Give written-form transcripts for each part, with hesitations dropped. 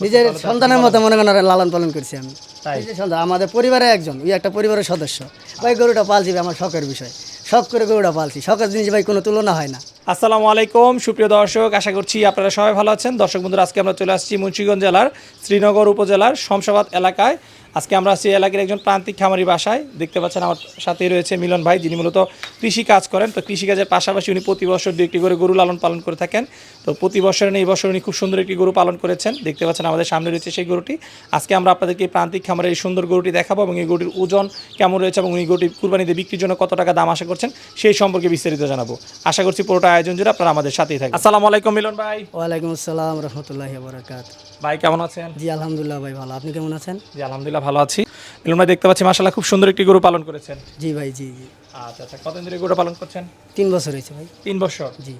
নিজের সন্তানের মতো মনে করেন লালন পালন করছি আমি। নিজের সন্তান আমাদের পরিবারের একজন, একটা পরিবারের সদস্য। ভাই গরুটা পালছি ভাই, আমার শখের বিষয়, শখ করে গরুটা পালছি। শখের জিনিস ভাই কোনো তুলনা হয় না। আসসালামু আলাইকুম সুপ্রিয় দর্শক, আশা করছি আপনারা সবাই ভালো আছেন। দর্শক বন্ধুরা, আজকে আমরা চলে আসছি মুন্সিগঞ্জ জেলার শ্রীনগর উপজেলার শমশাবাদ এলাকায়। আজকে আমরা আছি এলাকার একজন প্রান্তিক খামারি বাসায়। দেখতে পাচ্ছেন আমার সাথেই রয়েছে মিলন ভাই, যিনি মূলত কৃষি কাজ করেন। তো কৃষিকাজের পাশাপাশি উনি প্রতি বছর দু একটি করে গরু লালন পালন করে থাকেন। তো প্রতি বছর এই বছর উনি খুব সুন্দর একটি গরু পালন করেছেন। দেখতে পাচ্ছেন আমাদের সামনে রয়েছে সেই গরুটি। আজকে আমরা আপনাদেরকে এই প্রান্তিক খামারের এই সুন্দর গরুটি দেখাবো এবং এই গরুটির ওজন কেমন রয়েছে এবং উনি গরুটি কুরবানিতে বিক্রির জন্য কত টাকা দাম আশা করছেন সেই সম্পর্কে বিস্তারিত জানাবো। আশা করছি পুরোটা আয়োজন জুড়ে আপনারা আমাদের সাথেই থাকবেন। আসসালামু আলাইকুম মিলন ভাই। ওয়ালাইকুম আসসালাম রহমতুল্লাহি ওয়া বারাকাতুহু। ভাই কেমন আছেন? জি আলহামদুলিল্লাহ ভাই ভালো, আপনি কেমন আছেন? জি আলহামদুলিল্লাহ ভালো আছি। মিলন ভাই, দেখতে পাচ্ছি মাশাআল্লাহ খুব সুন্দর একটি গরু পালন করেছেন। জি ভাই, জি জি। আচ্ছা আচ্ছা, কতদিন ধরে গরু পালন করছেন? 3 বছর হয়েছে ভাই। 3 বছর। জি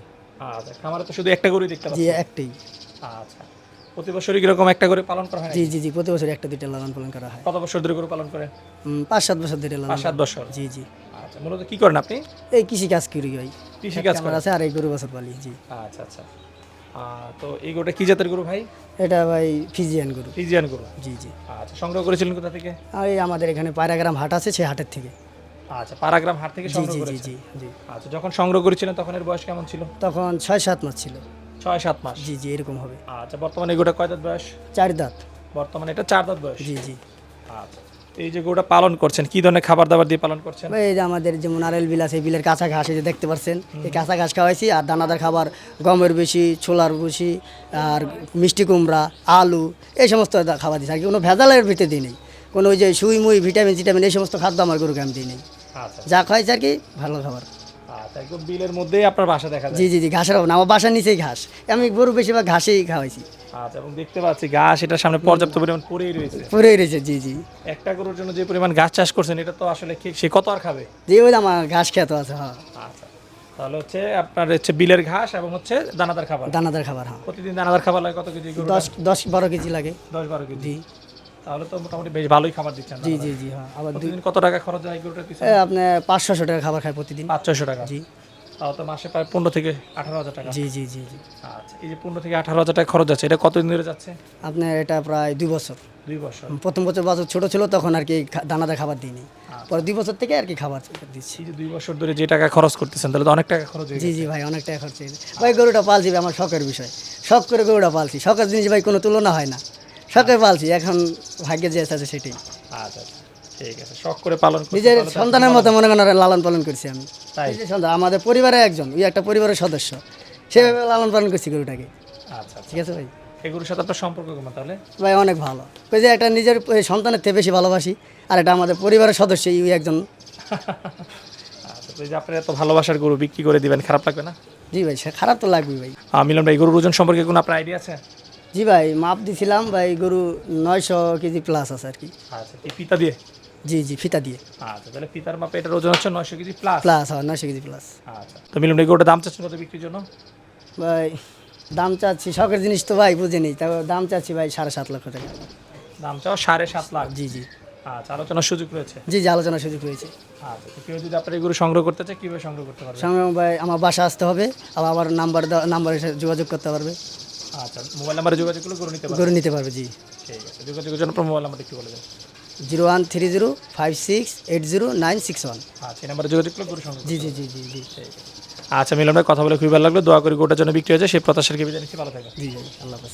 আচ্ছা, খামারে তো শুধু একটা গরুই দেখতে জি, পাচ্ছি। একটাই। আচ্ছা, প্রতি বছরই কিরকম একটা করে পালন করা হয়? জি জি জি, প্রতি বছর একটা দুইটা লালন পালন করা হয়। কত বছর ধরে গরু পালন করেন? 5-7 বছর ধরে লালন 5-7 বছর। জি জি। আচ্ছা, মূলত কি করেন আপনি? এই কৃষি কাজ করি ভাই। কৃষি কাজ আমার করেন? আছে আর এই গরু বছর পালি। জি। আচ্ছা আচ্ছা। তো এই গরুটা কি জাতের গরু ভাই? এটা ভাই ফিজিয়ান গরু। ফ্রিজিয়ান গরু। জি জি। আচ্ছা, সংগ্রহ করেছিলেন কোথা থেকে? আর এই আমাদের এখানে পায়রাগ্রাম হাট আছে, সেই হাটের থেকে। আচ্ছা, পাড়াগ্রাম হাট থেকে জি সংগ্রহ জি জি করেছেন। জি জি। আচ্ছা, যখন সংগ্রহ করেছিলেন তখন এর বয়স কেমন ছিল? তখন 6-7 মাস ছিল। 6-7 মাস। জি জি, এরকম হবে। আচ্ছা, বর্তমানে এই গরুটা কয় দাঁত বয়স? 4 দাঁত। বর্তমানে এটা 4 দাঁত বয়স। জি জি। আচ্ছা, এই যে গরুটা পালন করছেন কি ধরনের খাবার দাবার দিয়ে পালন করছেন? ভাই এই যে আমাদের যেমন আরেল বিল আছে, এই বিলের কাঁচা ঘাস এই যে দেখতে পাচ্ছেন, এই কাঁচা ঘাস খাওয়াইছি। আর দানাদার খাবার গমের বেশি, ছোলার বেশি, আর মিষ্টি কুমড়া, আলু, এই সমস্ত খাবার দিচ্ছি। আর কি কোনো ভেজালের ভিতরে দিই নেই। কোনো ওই যে সুই মুই ভিটামিন টিটামিন এই সমস্ত খাদ্য আমার গরুকে আমি দিই নেই। আচ্ছা যা খাওয়াইছে আর কি ভালো খাবার। আচ্ছা, একদম বিলের মধ্যেই আপনার বাসা দেখা যায়। জি জি জি, ঘাসের অভাব না, আমার বাসার নিচেই ঘাস। আমি গরু বেশিরভাগ ঘাসেই খাওয়াইছি। আচ্ছা, এবং দেখতে পাচ্ছি ঘাস এটার সামনে পর্যাপ্ত পরিমাণ পড়েই রয়েছে। পুরোই রয়েছে। জি জি একটা গরুর জন্য যে পরিমাণ ঘাস চাষ করছেন এটা তো আসলে সে কত আর খাবে? জি, ওই যে আমার ঘাস খেত আছে। হ্যাঁ, আচ্ছা, তাহলে হচ্ছে আপনার হচ্ছে বিলের ঘাস এবং হচ্ছে দানাদার খাবার। দানাদার খাবার। হ্যাঁ, প্রতিদিন দানাদার খাবার লাগে কত কেজি গরু? 10-12 কেজি লাগে। 10-12 কেজি। জি তাহলে তো মোটামুটি বেশ ভালোই খাবার দিচ্ছেন। জি জি জি। হ্যাঁ, আবার প্রতিদিন কত টাকা খরচ হয় এই গরুটার পিছনে? আপনার 500-600 টাকা খাবার খায় প্রতিদিন। 500-600 টাকা। জি তাও তো মাসে প্রায় 15 থেকে 18,000 টাকা। জি জি জি জি। আচ্ছা, এই যে 15 থেকে 18,000 টাকা খরচ যাচ্ছে এটা কতদিন ধরে যাচ্ছে? আপনার এটা প্রায় 2 বছর। 2 বছর। প্রথম বছর বাছুর ছোটো ছিল তখন আর কি দানাদার খাবার দিইনি। পরে 2 বছর থেকে আর কি খাবার দিচ্ছি। এই যে 2 বছর ধরে যে টাকা খরচ করতেছেন তাহলে তো অনেক টাকা খরচ হয়ে জি গেছে। জি ভাই, অনেক টাকা খরচ হয়েছে ভাই। গরুটা পালছি ভাই, আমার শখের বিষয়, শখ করে গরুটা পালছি। শখের জিনিস ভাই কোনো তুলনা হয় না। শখে পালছি, এখন ভাগ্যে যে আছে সেটাই। আচ্ছা আচ্ছা, ঠিক আছে। শখ করে পালন করতে নিজের তাহলে তো সন্তানের মতো মনে করেন লালন পালন করছি আমি। তাই? নিজের সন্তান আমাদের পরিবারের একজন, একটা পরিবারের সদস্য, সেভাবে লালন পালন করছি গরুটাকে। আচ্ছা আচ্ছা, ঠিক আছে ভাই। এই গরুর সাথে আপনার সম্পর্ক কেমন তাহলে? ভাই অনেক ভালো। ওই যে একটা নিজের সন্তানের থেকে বেশি ভালোবাসি, আর এটা আমাদের পরিবারের সদস্য একজন। আচ্ছা, তো এই যে আপনার এত ভালোবাসার গরু বিক্রি করে দিবেন, খারাপ লাগবে না? জি ভাই, সে খারাপ তো লাগবেই ভাই। মিলন ভাই, গরুর ওজন সম্পর্কে কোনো আপনার আইডিয়া আছে? জি ভাই, মাপ দিছিলাম ভাই, গরু 900 কেজি প্লাস আছে আর কি। আচ্ছা, এই ফিতা দিয়ে? জি জি, ফিতা দিয়ে। আচ্ছা, তাহলে ফিতার মাপে এটার ওজন হচ্ছে 900 কেজি প্লাস। প্লাস হয় 900 কেজি প্লাস। আচ্ছা, তো মিলন ভাই গরুটার দাম চাচ্ছেন কত বিক্রির জন্য? ভাই দাম চাচ্ছি, শখের জিনিস তো ভাই বুঝিনি, তারপর দাম চাচ্ছি ভাই 7.5 লক্ষ টাকা। দাম চাও 7.5 লাখ। জি জি আচ্ছা, আলোচনার সুযোগ রয়েছে। জি জি, আলোচনার সুযোগ রয়েছে। আচ্ছা, তো কেউ যদি আপনার এই গরু সংগ্রহ করতে চায় কিভাবে সংগ্রহ করতে পারবে? সঙ্গে ভাই আমার বাসা আসতে হবে, আবার আমার নাম্বারে যোগাযোগ করতে পারবে, আচ্ছা, মোবাইল নাম্বারে যোগাযোগ করলে গরু নিতে পারবে। গরু নিতে পারবে। জি, ঠিক আছে, যোগাযোগের জন্য আপনার মোবাইল নাম্বারটা একটু বলে দেন। 013056809661। আচ্ছা, এই নাম্বারে যোগাযোগ করলে গরু সংগ্রহ জি করতে জি পারবে। জি জি জি। আচ্ছা মিলন ভাই, কথা বলে খুবই ভালো লাগলো। দোয়া করি গরুটার জন্য বিক্রি হয়েছে সেই প্রত্যাশার কি জানিয়েছি। ভালো থাকবেন। জি জি, আল্লাহ হাফেজ।